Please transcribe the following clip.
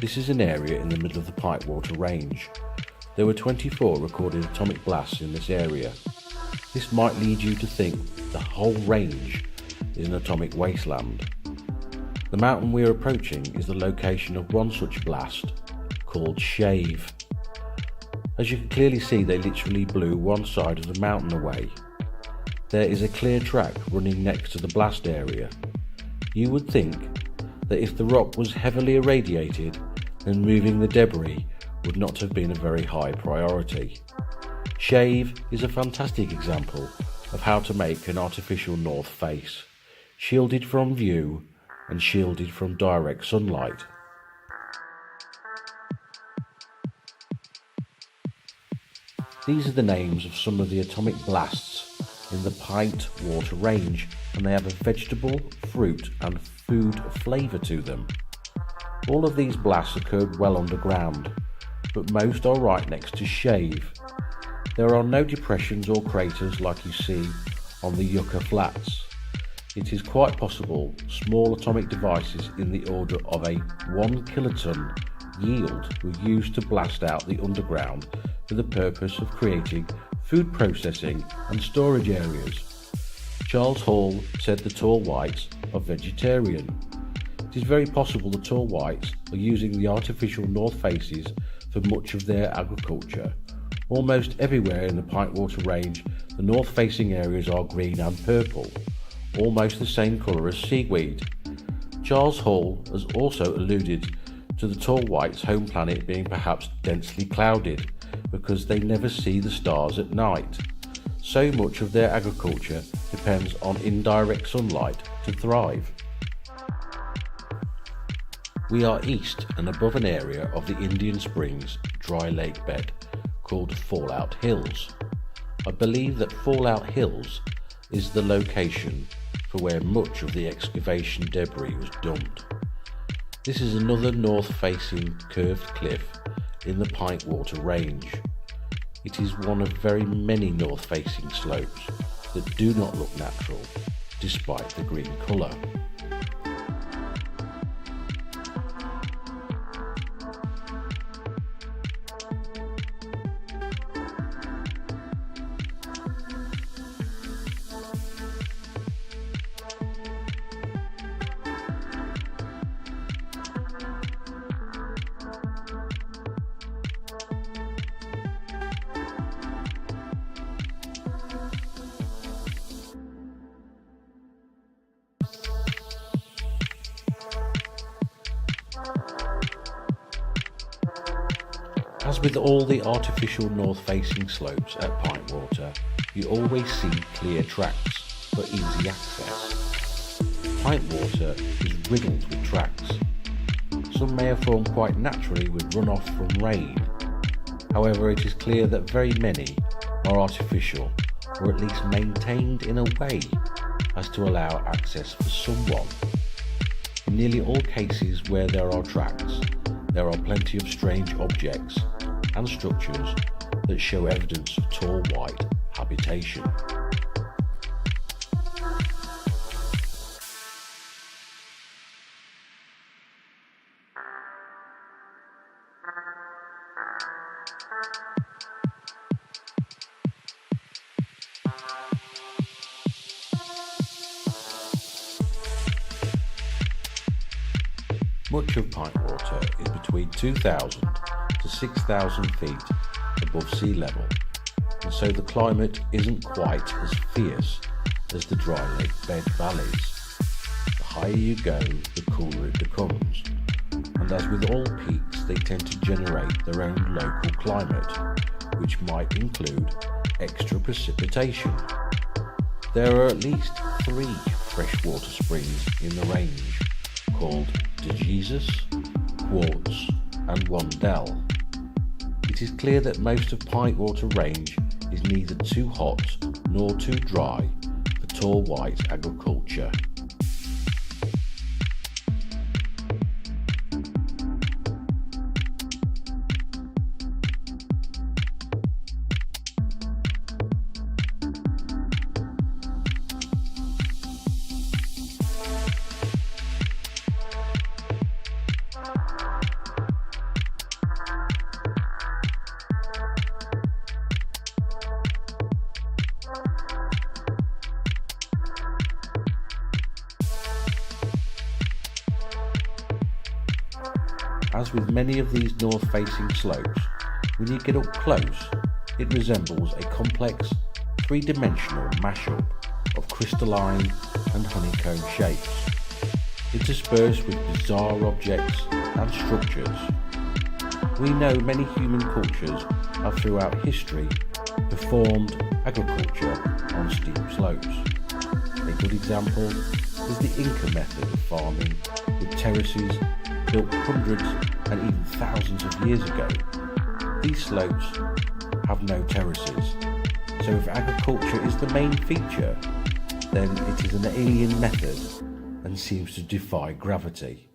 This is an area in the middle of the Pintwater Range. There were 24 recorded atomic blasts in this area. This might lead you to think the whole range is an atomic wasteland. The mountain we are approaching is the location of one such blast, called Shave. As you can clearly see, they literally blew one side of the mountain away. There is a clear track running next to the blast area. You would think that if the rock was heavily irradiated, then moving the debris would not have been a very high priority. Shave is a fantastic example of how to make an artificial north face, shielded from view and shielded from direct sunlight. These are the names of some of the atomic blasts in the Pintwater Range, and they have a vegetable, fruit and food flavour to them. All of these blasts occurred well underground, but most are right next to Shave. There are no depressions or craters like you see on the Yucca Flats. It is quite possible small atomic devices in the order of a 1 kiloton yield were used to blast out the underground for the purpose of creating food processing and storage areas. Charles Hall said the tall whites are vegetarian. It is very possible the tall whites are using the artificial north faces for much of their agriculture. Almost everywhere in the Pintwater Range, the north-facing areas are green and purple, almost the same colour as seaweed. Charles Hall has also alluded to the tall whites' home planet being perhaps densely clouded because they never see the stars at night. So much of their agriculture depends on indirect sunlight to thrive. We are east and above an area of the Indian Springs dry lake bed called Fallout Hills. I believe that Fallout Hills is the location for where much of the excavation debris was dumped. This is another north-facing curved cliff in the Pintwater Range. It is one of very many north-facing slopes that do not look natural despite the green colour. As with all the artificial north-facing slopes at Pintwater, you always see clear tracks for easy access. Pintwater is riddled with tracks. Some may have formed quite naturally with runoff from rain. However, it is clear that very many are artificial, or at least maintained in a way as to allow access for someone. In nearly all cases where there are tracks, there are plenty of strange objects and structures that show evidence of tall white habitation. Much of Pintwater is between 2,000 to 6,000 feet above sea level, and so the climate isn't quite as fierce as the dry lake bed valleys. The higher you go, the cooler it becomes, and as with all peaks, they tend to generate their own local climate, which might include extra precipitation. There are at least 3 freshwater springs in the range, called De Jesus, Quartz and Wandell. It is clear that most of Pintwater Range is neither too hot nor too dry for tall white agriculture. As with many of these north-facing slopes, when you get up close, it resembles a complex, three-dimensional mashup of crystalline and honeycomb shapes, interspersed with bizarre objects and structures. We know many human cultures have throughout history performed agriculture on steep slopes. A good example is the Inca method of farming with terraces built hundreds and even thousands of years ago. These slopes have no terraces, so if agriculture is the main feature, then it is an alien method and seems to defy gravity.